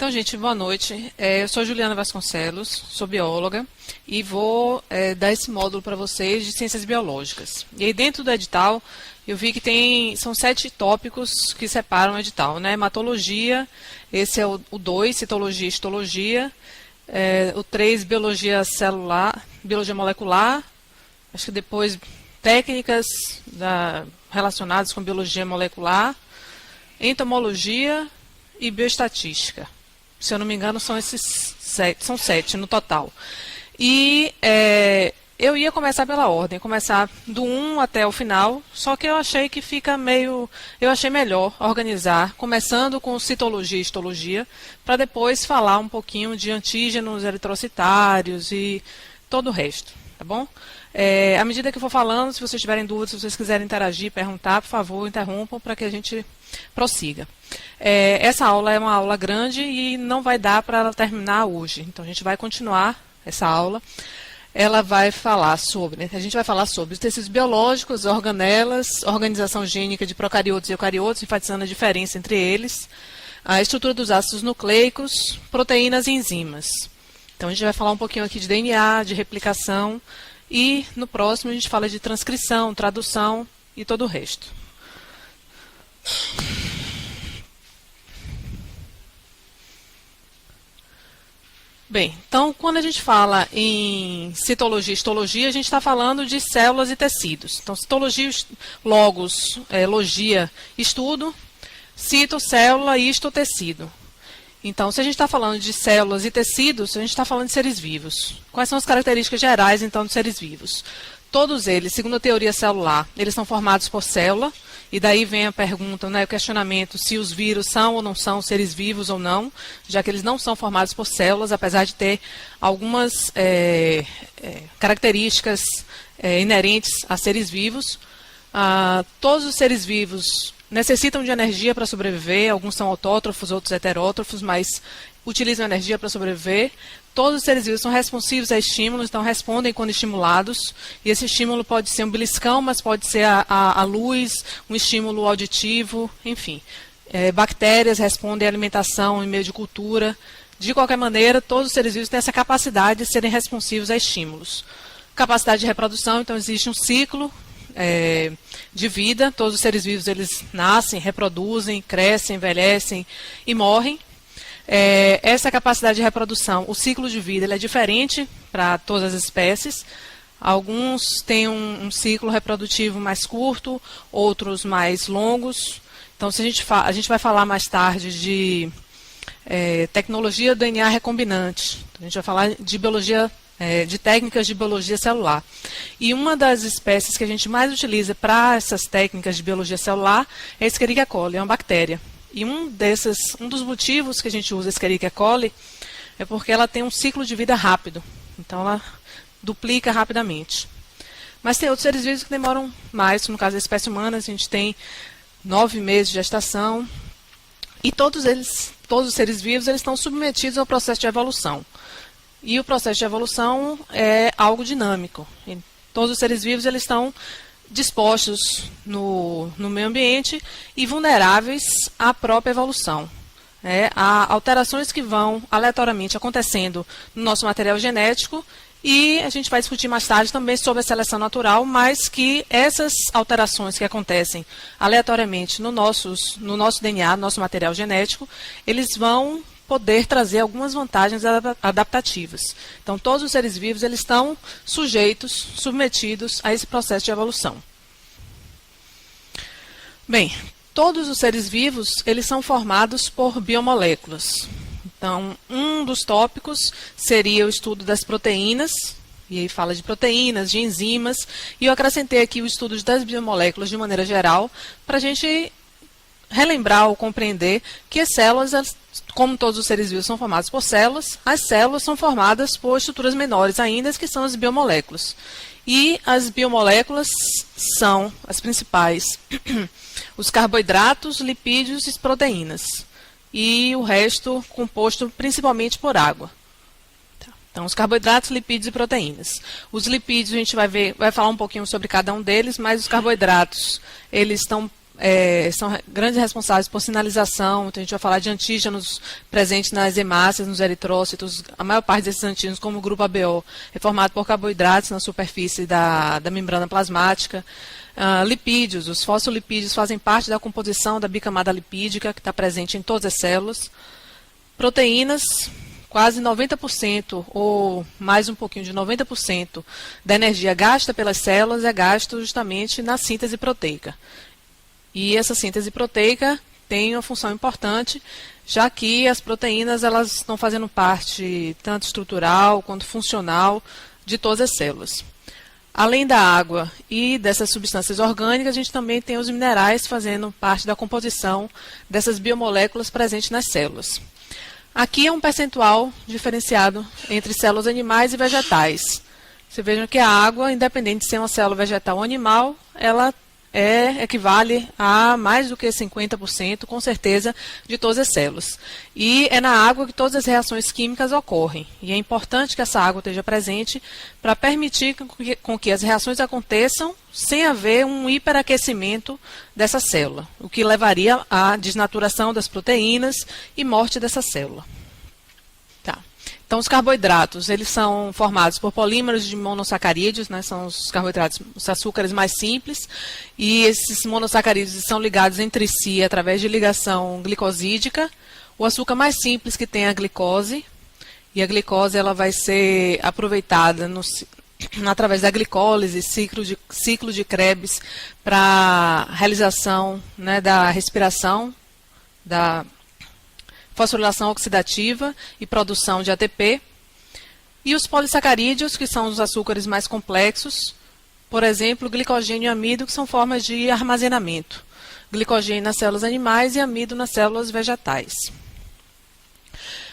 Então, gente, boa noite. Eu sou Juliana Vasconcelos, sou bióloga e vou dar esse módulo para vocês de ciências biológicas. E aí dentro do edital, eu vi que são 7 tópicos que separam o edital, né? Hematologia, esse é o 2, citologia e histologia, o 3, biologia celular, biologia molecular, acho que depois técnicas relacionadas com biologia molecular, entomologia e bioestatística. Se eu não me engano, são 7 no total. E eu ia começar pela ordem, começar do 1 até o final, só que eu achei que eu achei melhor organizar, começando com citologia e histologia, para depois falar um pouquinho de antígenos eritrocitários e todo o resto, tá bom? À medida que eu for falando, se vocês tiverem dúvidas, se vocês quiserem interagir, perguntar, por favor, interrompam para que a gente prossiga. Essa aula é uma aula grande e não vai dar para ela terminar hoje. Então, a gente vai continuar essa aula. A gente vai falar sobre os tecidos biológicos, organelas, organização gênica de procariotos e eucariotos, enfatizando a diferença entre eles, a estrutura dos ácidos nucleicos, proteínas e enzimas. Então, a gente vai falar um pouquinho aqui de DNA, de replicação, e no próximo a gente fala de transcrição, tradução e todo o resto. Bem, então quando a gente fala em citologia e histologia, a gente está falando de células e tecidos. Então, citologia, logos, logia, estudo, cito, célula, histo, tecido. Então, se a gente está falando de células e tecidos, a gente está falando de seres vivos. Quais são as características gerais, então, dos seres vivos? Todos eles, segundo a teoria celular, eles são formados por célula, e daí vem a pergunta, né, o questionamento, se os vírus são ou não são seres vivos ou não, já que eles não são formados por células, apesar de ter algumas características inerentes a seres vivos. Todos os seres vivos necessitam de energia para sobreviver, alguns são autótrofos, outros heterótrofos, mas utilizam energia para sobreviver. Todos os seres vivos são responsivos a estímulos, então respondem quando estimulados. E esse estímulo pode ser um beliscão, mas pode ser a luz, um estímulo auditivo, enfim. Bactérias respondem à alimentação em meio de cultura. De qualquer maneira, todos os seres vivos têm essa capacidade de serem responsivos a estímulos. Capacidade de reprodução, então existe um ciclo de vida. Todos os seres vivos eles nascem, reproduzem, crescem, envelhecem e morrem. Essa capacidade de reprodução, o ciclo de vida, ele é diferente para todas as espécies. Alguns têm um ciclo reprodutivo mais curto, outros mais longos. Então, se a gente vai falar mais tarde de tecnologia do DNA recombinante. A gente vai falar de biologia, de técnicas de biologia celular. E uma das espécies que a gente mais utiliza para essas técnicas de biologia celular é a Escherichia coli, é uma bactéria. E um dos motivos que a gente usa a Escherichia coli é porque ela tem um ciclo de vida rápido. Então, ela duplica rapidamente. Mas tem outros seres vivos que demoram mais. No caso da espécie humana, a gente tem 9 meses de gestação. E todos os seres vivos, eles estão submetidos ao processo de evolução. E o processo de evolução é algo dinâmico. E todos os seres vivos, eles estão dispostos no meio ambiente e vulneráveis à própria evolução. Há alterações que vão aleatoriamente acontecendo no nosso material genético e a gente vai discutir mais tarde também sobre a seleção natural, mas que essas alterações que acontecem aleatoriamente no nosso DNA, no nosso material genético, eles vão poder trazer algumas vantagens adaptativas. Então, todos os seres vivos eles estão sujeitos, submetidos a esse processo de evolução. Bem, todos os seres vivos eles são formados por biomoléculas. Então, um dos tópicos seria o estudo das proteínas, e aí fala de proteínas, de enzimas, e eu acrescentei aqui o estudo das biomoléculas de maneira geral, para a gente relembrar ou compreender que as células, como todos os seres vivos são formados por células, as células são formadas por estruturas menores ainda, que são as biomoléculas. E as biomoléculas são as principais, os carboidratos, lipídios e proteínas. E o resto composto principalmente por água. Então, os carboidratos, lipídios e proteínas. Os lipídios, a gente vai falar um pouquinho sobre cada um deles, mas os carboidratos, eles estão são grandes responsáveis por sinalização. Então, a gente vai falar de antígenos presentes nas hemácias, nos eritrócitos. A maior parte desses antígenos, como o grupo ABO, é formado por carboidratos na superfície da membrana plasmática. Lipídios, os fosfolipídios fazem parte da composição da bicamada lipídica, que está presente em todas as células. Proteínas, quase 90%, ou mais um pouquinho de 90% da energia gasta pelas células é gasto justamente na síntese proteica. E essa síntese proteica tem uma função importante, já que as proteínas elas estão fazendo parte tanto estrutural quanto funcional de todas as células. Além da água e dessas substâncias orgânicas, a gente também tem os minerais fazendo parte da composição dessas biomoléculas presentes nas células. Aqui é um percentual diferenciado entre células animais e vegetais. Você veja que a água, independente de ser uma célula vegetal ou animal, ela equivale a mais do que 50%, com certeza, de todas as células. E é na água que todas as reações químicas ocorrem. E é importante que essa água esteja presente para permitir com que as reações aconteçam sem haver um hiperaquecimento dessa célula, o que levaria à desnaturação das proteínas e morte dessa célula. Então, os carboidratos, eles são formados por polímeros de monossacarídeos, né, são os carboidratos, os açúcares mais simples, e esses monossacarídeos são ligados entre si através de ligação glicosídica. O açúcar mais simples que tem é a glicose, e a glicose ela vai ser aproveitada através da glicólise, ciclo de Krebs, para realização, né, da respiração, da fosforilação oxidativa e produção de ATP. E os polissacarídeos, que são os açúcares mais complexos, por exemplo, glicogênio e amido, que são formas de armazenamento. Glicogênio nas células animais e amido nas células vegetais.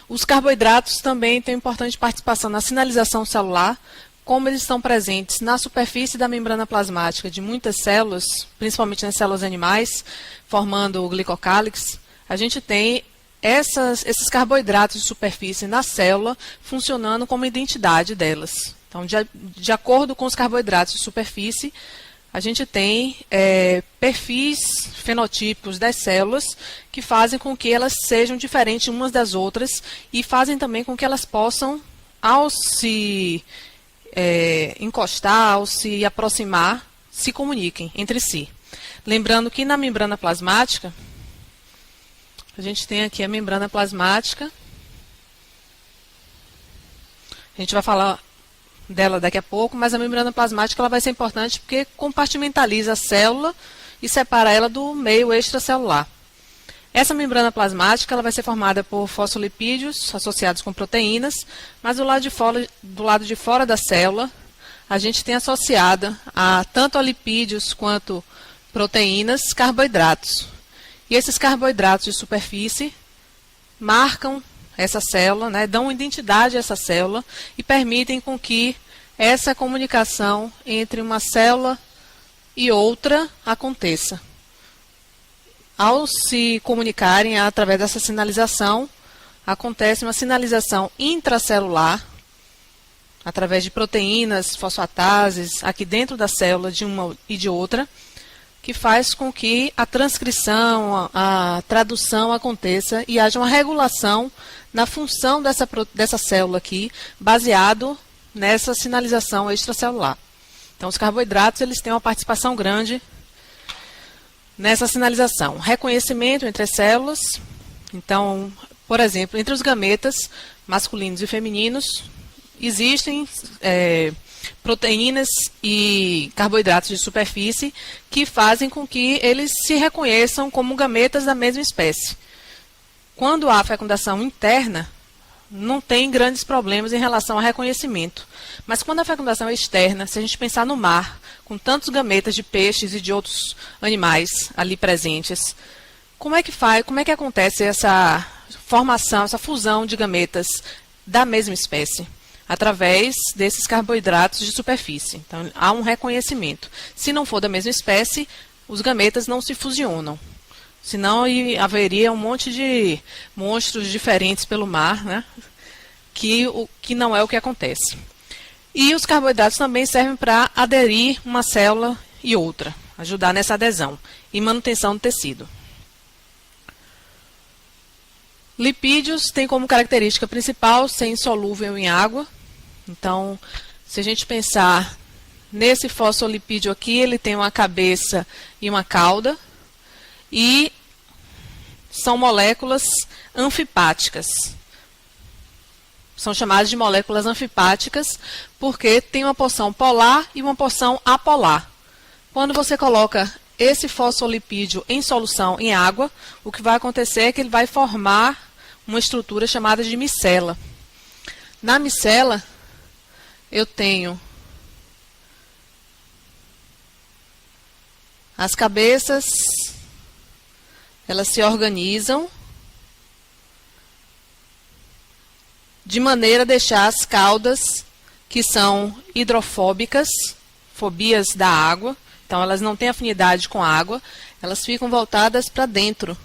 Os carboidratos também têm importante participação na sinalização celular, como eles estão presentes na superfície da membrana plasmática de muitas células, principalmente nas células animais, formando o glicocálix. A gente tem esses carboidratos de superfície na célula funcionando como identidade delas. Então, de acordo com os carboidratos de superfície, a gente tem perfis fenotípicos das células que fazem com que elas sejam diferentes umas das outras e fazem também com que elas possam, ao se encostar, ao se aproximar, se comuniquem entre si. Lembrando que na membrana plasmática, a gente tem aqui a membrana plasmática. A gente vai falar dela daqui a pouco, mas a membrana plasmática ela vai ser importante porque compartimentaliza a célula e separa ela do meio extracelular. Essa membrana plasmática ela vai ser formada por fosfolipídios associados com proteínas, mas do lado de fora da célula, a gente tem associada tanto a lipídios quanto proteínas, carboidratos. E esses carboidratos de superfície marcam essa célula, né, dão identidade a essa célula e permitem com que essa comunicação entre uma célula e outra aconteça. Ao se comunicarem através dessa sinalização, acontece uma sinalização intracelular, através de proteínas, fosfatases, aqui dentro da célula de uma e de outra, que faz com que a transcrição, a tradução aconteça e haja uma regulação na função dessa célula aqui, baseado nessa sinalização extracelular. Então, os carboidratos eles têm uma participação grande nessa sinalização. Reconhecimento entre as células. Então, por exemplo, entre os gametas masculinos e femininos, existem proteínas e carboidratos de superfície que fazem com que eles se reconheçam como gametas da mesma espécie. Quando há fecundação interna, não tem grandes problemas em relação ao reconhecimento. Mas quando a fecundação é externa, se a gente pensar no mar, com tantos gametas de peixes e de outros animais ali presentes, como é que acontece essa formação, essa fusão de gametas da mesma espécie? Através desses carboidratos de superfície. Então, há um reconhecimento. Se não for da mesma espécie, os gametas não se fusionam. Senão haveria um monte de monstros diferentes pelo mar, né? que não é o que acontece. E os carboidratos também servem para aderir uma célula e outra. ajudar nessa adesão e manutenção do tecido. Lipídios têm como característica principal ser insolúvel em água. Então, se a gente pensar nesse fosfolipídio aqui, ele tem uma cabeça e uma cauda, e são moléculas anfipáticas. São chamadas de moléculas anfipáticas porque tem uma porção polar e uma porção apolar. Quando você coloca esse fosfolipídio em solução em água, o que vai acontecer é que ele vai formar uma estrutura chamada de micela. Na micela, eu tenho as cabeças, elas se organizam de maneira a deixar as caudas, que são hidrofóbicas, fobias da água, então elas não têm afinidade com a água, elas ficam voltadas para dentro.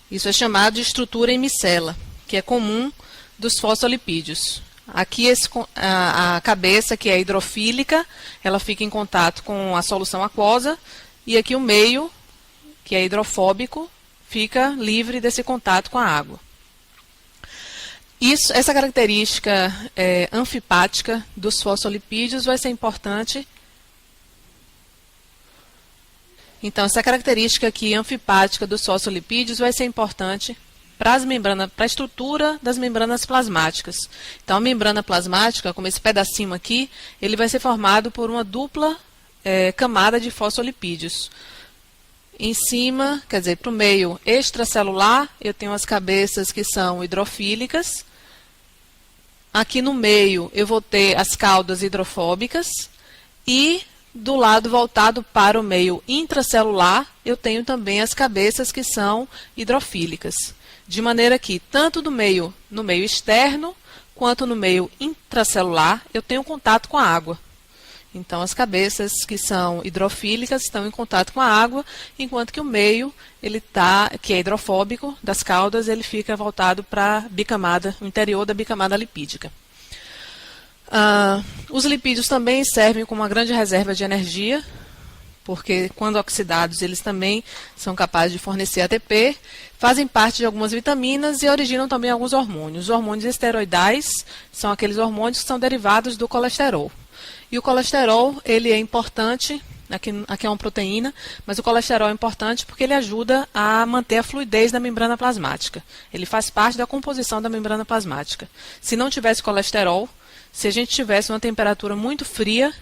Isso é chamado de estrutura em micela, que é comum dos fosfolipídios. Aqui a cabeça, que é hidrofílica, ela fica em contato com a solução aquosa, e aqui o meio, que é hidrofóbico, fica livre desse contato com a água. Essa característica anfipática dos fosfolipídios vai ser importante. Então, essa característica aqui anfipática dos fosfolipídios vai ser importante para a estrutura das membranas plasmáticas. Então, a membrana plasmática, como esse pedacinho aqui, ele vai ser formado por uma dupla camada de fosfolipídios. Em cima, quer dizer, para o meio extracelular, eu tenho as cabeças que são hidrofílicas. Aqui no meio, eu vou ter as caudas hidrofóbicas. E do lado voltado para o meio intracelular, eu tenho também as cabeças que são hidrofílicas. De maneira que, tanto no meio externo, quanto no meio intracelular, eu tenho contato com a água. Então, as cabeças que são hidrofílicas estão em contato com a água, enquanto que o meio, que é hidrofóbico, das caudas, ele fica voltado para a bicamada, o interior da bicamada lipídica. Os lipídios também servem como uma grande reserva de energia, porque quando oxidados eles também são capazes de fornecer ATP, fazem parte de algumas vitaminas e originam também alguns hormônios. Os hormônios esteroidais são aqueles hormônios que são derivados do colesterol. E o colesterol, ele é importante, aqui é uma proteína, mas o colesterol é importante porque ele ajuda a manter a fluidez da membrana plasmática. Ele faz parte da composição da membrana plasmática. Se não tivesse colesterol, se a gente tivesse uma temperatura muito fria,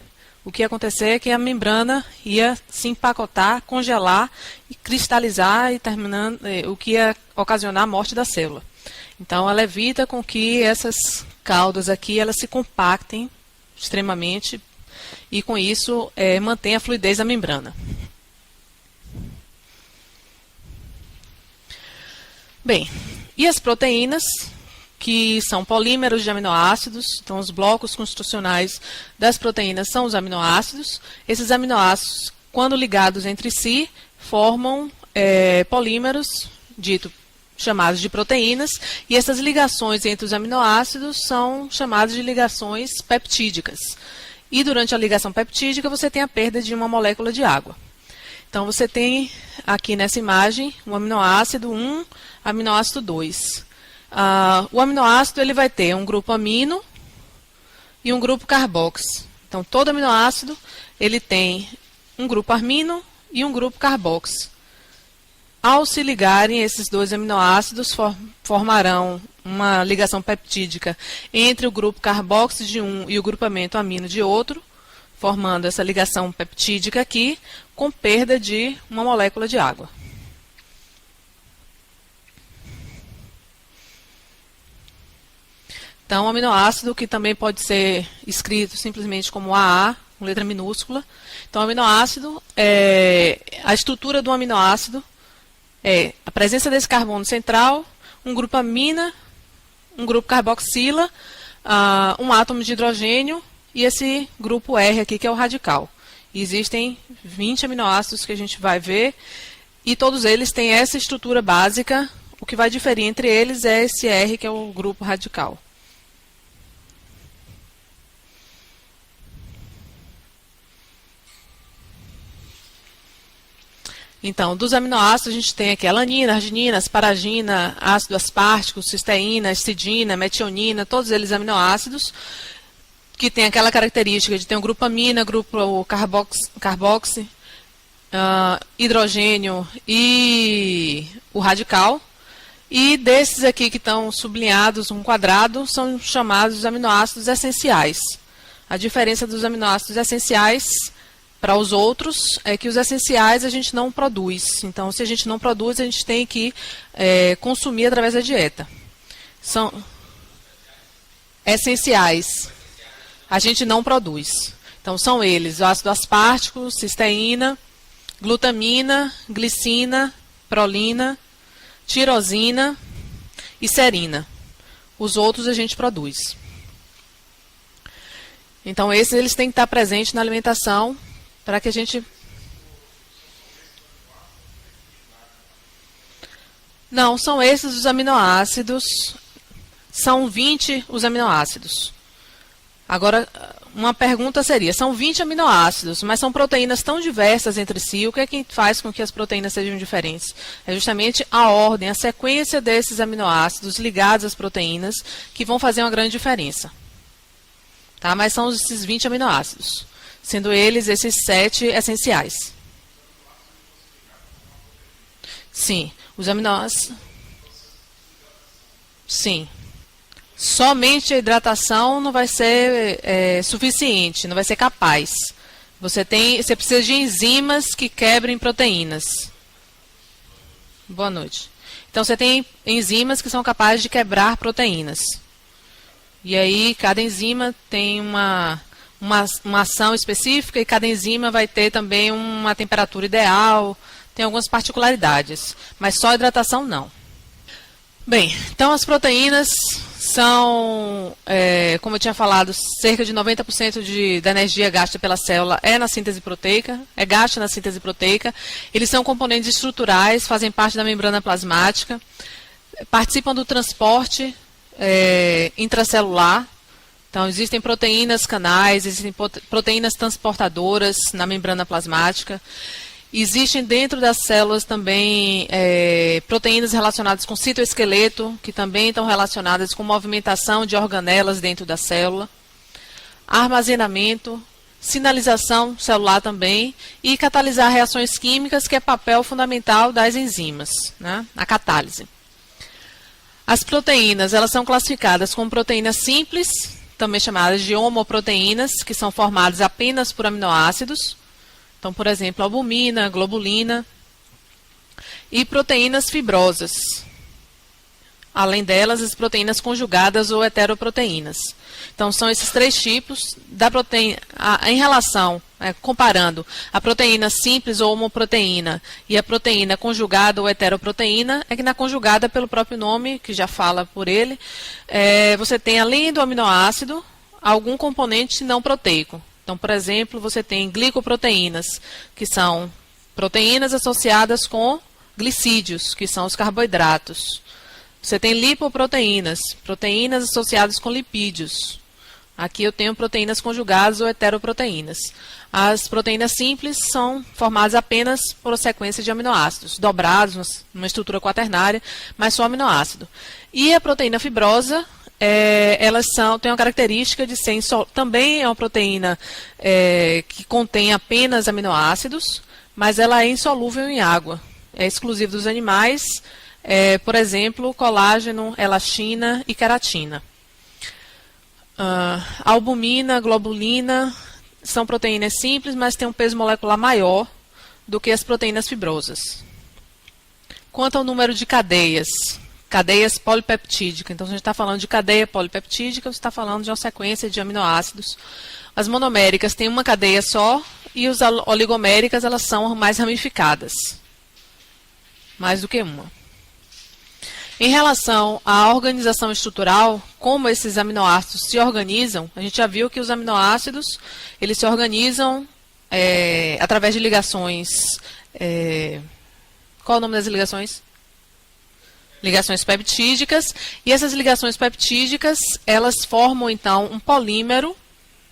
o que ia acontecer é que a membrana ia se empacotar, congelar e cristalizar, o que ia ocasionar a morte da célula. Então, ela evita com que essas caudas aqui elas se compactem extremamente e, com isso, mantém a fluidez da membrana. Bem, e as proteínas, que são polímeros de aminoácidos? Então, os blocos constitucionais das proteínas são os aminoácidos. Esses aminoácidos, quando ligados entre si, formam polímeros, chamados de proteínas, e essas ligações entre os aminoácidos são chamadas de ligações peptídicas. E durante a ligação peptídica, você tem a perda de uma molécula de água. Então, você tem aqui nessa imagem um aminoácido 1, aminoácido 2. O aminoácido ele vai ter um grupo amino e um grupo carbox. Então, todo aminoácido ele tem um grupo amino e um grupo carbox. Ao se ligarem, esses dois aminoácidos formarão uma ligação peptídica entre o grupo carboxy de um e o grupamento amino de outro, formando essa ligação peptídica aqui, com perda de uma molécula de água. Então, o aminoácido, que também pode ser escrito simplesmente como AA, com letra minúscula. Então, o aminoácido, a estrutura do aminoácido é a presença desse carbono central, um grupo amina, um grupo carboxila, um átomo de hidrogênio e esse grupo R aqui, que é o radical. E existem 20 aminoácidos que a gente vai ver e todos eles têm essa estrutura básica. O que vai diferir entre eles é esse R, que é o grupo radical. Então, dos aminoácidos, a gente tem aqui alanina, arginina, asparagina, ácido aspartico, cisteína, histidina, metionina, todos eles aminoácidos, que tem aquela característica de ter um grupo amina, grupo carboxy, hidrogênio e o radical. E desses aqui que estão sublinhados, um quadrado, são chamados aminoácidos essenciais. A diferença dos aminoácidos essenciais para os outros é que os essenciais a gente não produz. Então, se a gente não produz, a gente tem que consumir através da dieta. São essenciais. A gente não produz. Então, são eles: o ácido aspartico, cisteína, glutamina, glicina, prolina, tirosina e serina. Os outros a gente produz. Então, esses eles têm que estar presentes na alimentação para que a gente... Não, são esses os aminoácidos. São 20 os aminoácidos. Agora, uma pergunta seria, são 20 aminoácidos, mas são proteínas tão diversas entre si, o que é que faz com que as proteínas sejam diferentes? É justamente a ordem, a sequência desses aminoácidos ligados às proteínas que vão fazer uma grande diferença. Tá? Mas são esses 20 aminoácidos, sendo eles esses 7 essenciais. Sim, os aminoácidos... Sim. Somente a hidratação não vai ser suficiente, não vai ser capaz. Você precisa de enzimas que quebrem proteínas. Boa noite. Então, você tem enzimas que são capazes de quebrar proteínas. E aí, cada enzima tem uma ação específica e cada enzima vai ter também uma temperatura ideal, tem algumas particularidades, mas só a hidratação não. Bem, então as proteínas são, como eu tinha falado, cerca de 90% da energia gasta pela célula é na síntese proteica, é gasta na síntese proteica. Eles são componentes estruturais, fazem parte da membrana plasmática, participam do transporte intracelular. Então, existem proteínas canais, existem proteínas transportadoras na membrana plasmática. Existem dentro das células também proteínas relacionadas com citoesqueleto, que também estão relacionadas com movimentação de organelas dentro da célula, armazenamento, sinalização celular também, e catalisar reações químicas, que é papel fundamental das enzimas, né? A catálise. As proteínas, elas são classificadas como proteínas simples, também chamadas de homoproteínas, que são formadas apenas por aminoácidos. Então, por exemplo, albumina, globulina, e proteínas fibrosas. Além delas, as proteínas conjugadas ou heteroproteínas. Então, são esses três tipos da proteína, em relação, comparando a proteína simples ou homoproteína e a proteína conjugada ou heteroproteína, é que na conjugada, pelo próprio nome, que já fala por ele, você tem, além do aminoácido, algum componente não proteico. Então, por exemplo, você tem glicoproteínas, que são proteínas associadas com glicídios, que são os carboidratos. Você tem lipoproteínas, proteínas associadas com lipídios. Aqui eu tenho proteínas conjugadas ou heteroproteínas. As proteínas simples são formadas apenas por sequência de aminoácidos, dobrados numa estrutura quaternária, mas só aminoácido. E a proteína fibrosa, elas têm uma característica de ser também é uma proteína que contém apenas aminoácidos, mas ela é insolúvel em água. É exclusiva dos animais, por exemplo, colágeno, elastina e queratina. Albumina, globulina são proteínas simples, mas têm um peso molecular maior do que as proteínas fibrosas. Quanto ao número de cadeias polipeptídicas, então se a gente está falando de cadeia polipeptídica, você está falando de uma sequência de aminoácidos. As monoméricas têm uma cadeia só e as oligoméricas elas são mais ramificadas, mais do que uma. Em relação à organização estrutural, como esses aminoácidos se organizam, a gente já viu que os aminoácidos eles se organizam através de ligações. Qual é o nome das ligações? Ligações peptídicas, e essas ligações peptídicas, elas formam então um polímero,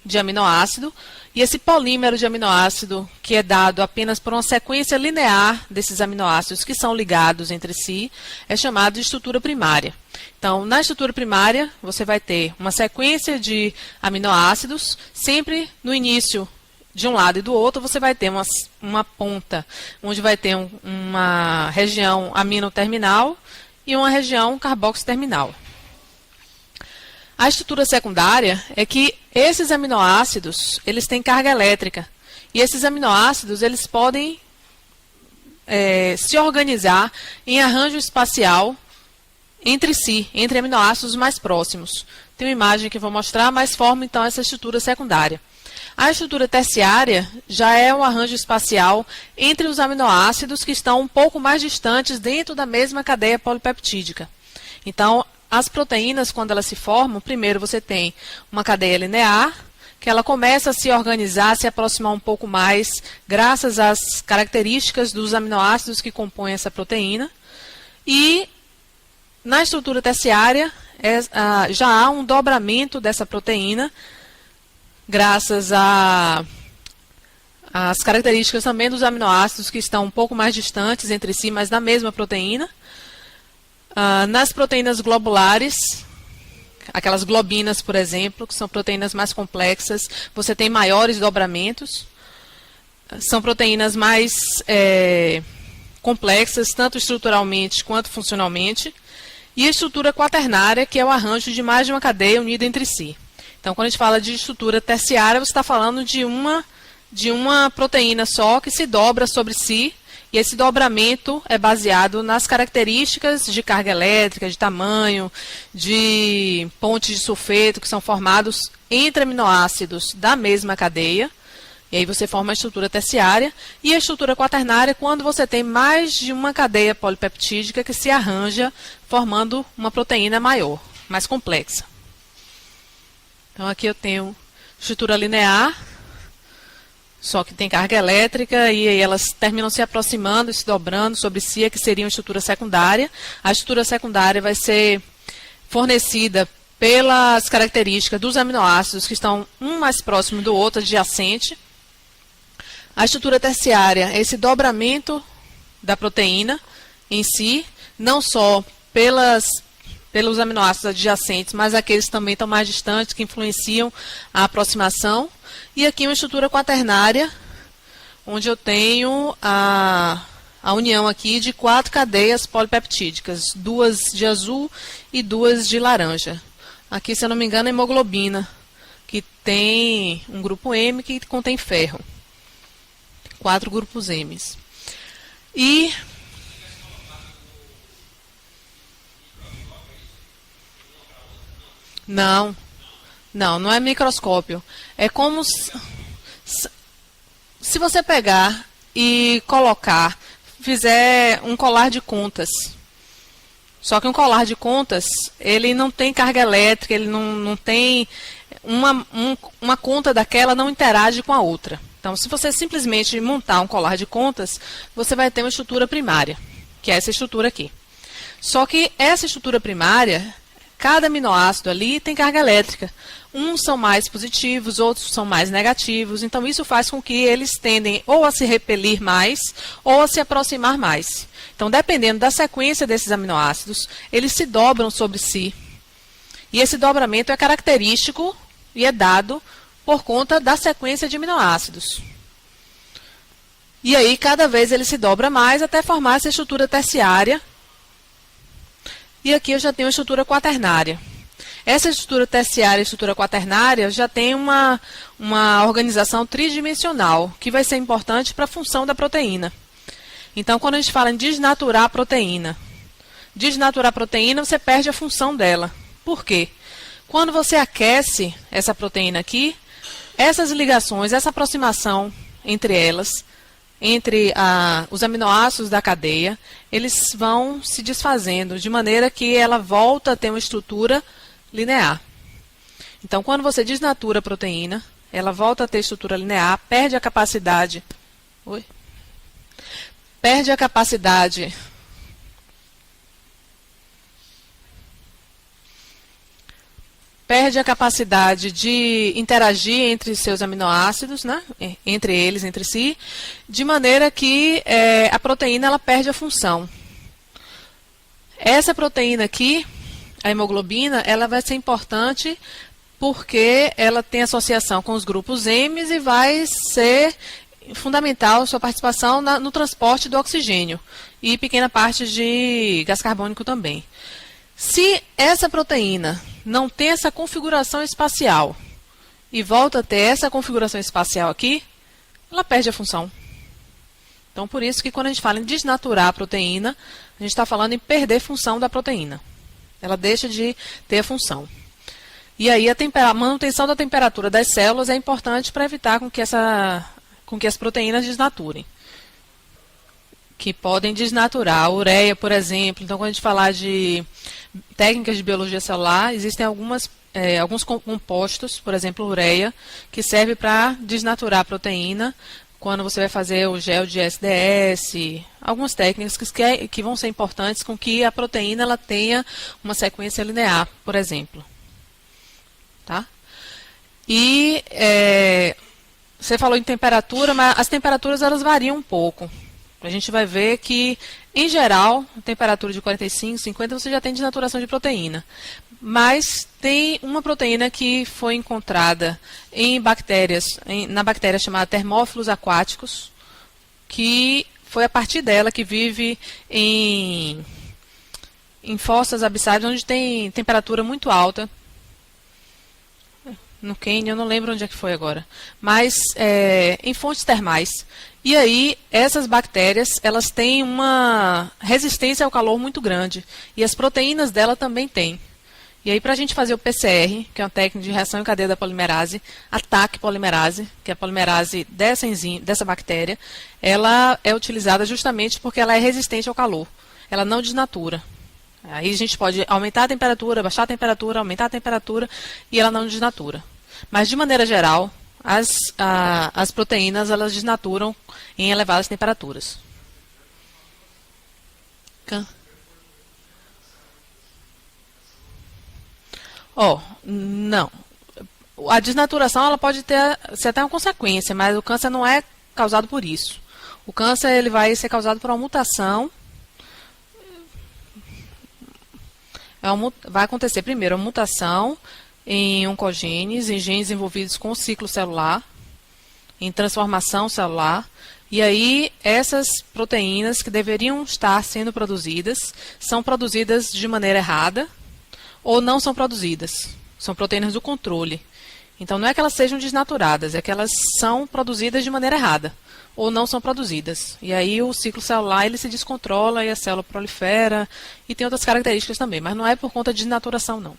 de aminoácido, e esse polímero de aminoácido, que é dado apenas por uma sequência linear desses aminoácidos que são ligados entre si, é chamado de estrutura primária. Então, na estrutura primária, você vai ter uma sequência de aminoácidos, sempre no início de um lado e do outro, você vai ter uma ponta, onde vai ter uma região amino-terminal e uma região carboxo-terminal. A estrutura secundária é que esses aminoácidos, eles têm carga elétrica. E esses aminoácidos, eles podem se organizar em arranjo espacial entre si, entre aminoácidos mais próximos. Tem uma imagem que eu vou mostrar, mas forma então essa estrutura secundária. A estrutura terciária já é um arranjo espacial entre os aminoácidos que estão um pouco mais distantes dentro da mesma cadeia polipeptídica. Então, as proteínas, quando elas se formam, primeiro você tem uma cadeia linear, que ela começa a se organizar, se aproximar um pouco mais, graças às características dos aminoácidos que compõem essa proteína. E na estrutura terciária, já há um dobramento dessa proteína, graças às características também dos aminoácidos que estão um pouco mais distantes entre si, mas da mesma proteína. Nas proteínas globulares, aquelas globinas, por exemplo, que são proteínas mais complexas, você tem maiores dobramentos. São proteínas mais complexas, tanto estruturalmente quanto funcionalmente. E a estrutura quaternária, que é o arranjo de mais de uma cadeia unida entre si. Então, quando a gente fala de estrutura terciária, você está falando de uma proteína só que se dobra sobre si, e esse dobramento é baseado nas características de carga elétrica, de tamanho, de pontes de sulfeto que são formados entre aminoácidos da mesma cadeia. E aí você forma a estrutura terciária. E a estrutura quaternária quando você tem mais de uma cadeia polipeptídica que se arranja formando uma proteína maior, mais complexa. Então aqui eu tenho estrutura linear, só que tem carga elétrica e aí elas terminam se aproximando e se dobrando sobre si, que seria uma estrutura secundária. A estrutura secundária vai ser fornecida pelas características dos aminoácidos que estão um mais próximo do outro, adjacente. A estrutura terciária é esse dobramento da proteína em si, não só pelos aminoácidos adjacentes, mas aqueles também estão mais distantes, que influenciam a aproximação. E aqui uma estrutura quaternária, onde eu tenho a união aqui de 4 cadeias polipeptídicas, 2 de azul e 2 de laranja. Aqui, se eu não me engano, é hemoglobina, que tem um grupo M que contém ferro. 4 grupos M. E não é microscópio. É como se você pegar e fizer um colar de contas. Só que um colar de contas, ele não tem carga elétrica, ele não tem uma conta daquela não interage com a outra. Então, se você simplesmente montar um colar de contas, você vai ter uma estrutura primária, que é essa estrutura aqui. Só que essa estrutura primária, cada aminoácido ali tem carga elétrica. Uns são mais positivos, outros são mais negativos. Então, isso faz com que eles tendem ou a se repelir mais ou a se aproximar mais. Então, dependendo da sequência desses aminoácidos, eles se dobram sobre si. E esse dobramento é característico e é dado por conta da sequência de aminoácidos. E aí, cada vez ele se dobra mais até formar essa estrutura terciária. E aqui eu já tenho a estrutura quaternária. Essa estrutura terciária e estrutura quaternária já tem uma organização tridimensional, que vai ser importante para a função da proteína. Então, quando a gente fala em desnaturar a proteína, você perde a função dela. Por quê? Quando você aquece essa proteína aqui, essas ligações, essa aproximação entre elas, entre os aminoácidos da cadeia, eles vão se desfazendo, de maneira que ela volta a ter uma estrutura linear. Então, quando você desnatura a proteína, ela volta a ter estrutura linear, perde a capacidade perde a capacidade de interagir entre seus aminoácidos, né, entre eles, entre si, de maneira que a proteína ela perde a função. Essa proteína aqui, a hemoglobina, ela vai ser importante porque ela tem associação com os grupos M e vai ser fundamental sua participação no transporte do oxigênio e pequena parte de gás carbônico também. Se essa proteína não tem essa configuração espacial e volta a ter essa configuração espacial aqui, ela perde a função. Então, por isso que quando a gente fala em desnaturar a proteína, a gente está falando em perder função da proteína. Ela deixa de ter a função. E aí a manutenção da temperatura das células é importante para evitar com que as proteínas desnaturem. Que podem desnaturar. A ureia, por exemplo. Então, quando a gente falar de técnicas de biologia celular, existem alguns compostos, por exemplo, ureia, que serve para desnaturar a proteína quando você vai fazer o gel de SDS, algumas técnicas que vão ser importantes com que a proteína ela tenha uma sequência linear, por exemplo. Tá? E você falou em temperatura, mas as temperaturas elas variam um pouco. A gente vai ver que, em geral, a temperatura de 45, 50, você já tem desnaturação de proteína. Mas tem uma proteína que foi encontrada em bactérias, na bactéria chamada Thermophilus aquáticos, que foi a partir dela que vive em fossas abissais, onde tem temperatura muito alta. No Quênia, eu não lembro onde é que foi agora, mas em fontes termais. E aí, essas bactérias, elas têm uma resistência ao calor muito grande, e as proteínas dela também têm. E aí, para a gente fazer o PCR, que é uma técnica de reação em cadeia da polimerase, a TAC polimerase, que é a polimerase dessa bactéria, ela é utilizada justamente porque ela é resistente ao calor, ela não desnatura. Aí a gente pode aumentar a temperatura, baixar a temperatura, aumentar a temperatura e ela não desnatura. Mas, de maneira geral, as proteínas elas desnaturam em elevadas temperaturas. Não. A desnaturação ela pode ser até uma consequência, mas o câncer não é causado por isso. O câncer ele vai ser causado por uma mutação. Vai acontecer primeiro a mutação em oncogenes, em genes envolvidos com o ciclo celular, em transformação celular, e aí essas proteínas que deveriam estar sendo produzidas são produzidas de maneira errada ou não são produzidas. São proteínas do controle. Então não é que elas sejam desnaturadas, é que elas são produzidas de maneira errada ou não são produzidas. E aí o ciclo celular ele se descontrola e a célula prolifera e tem outras características também, mas não é por conta de desnaturação não.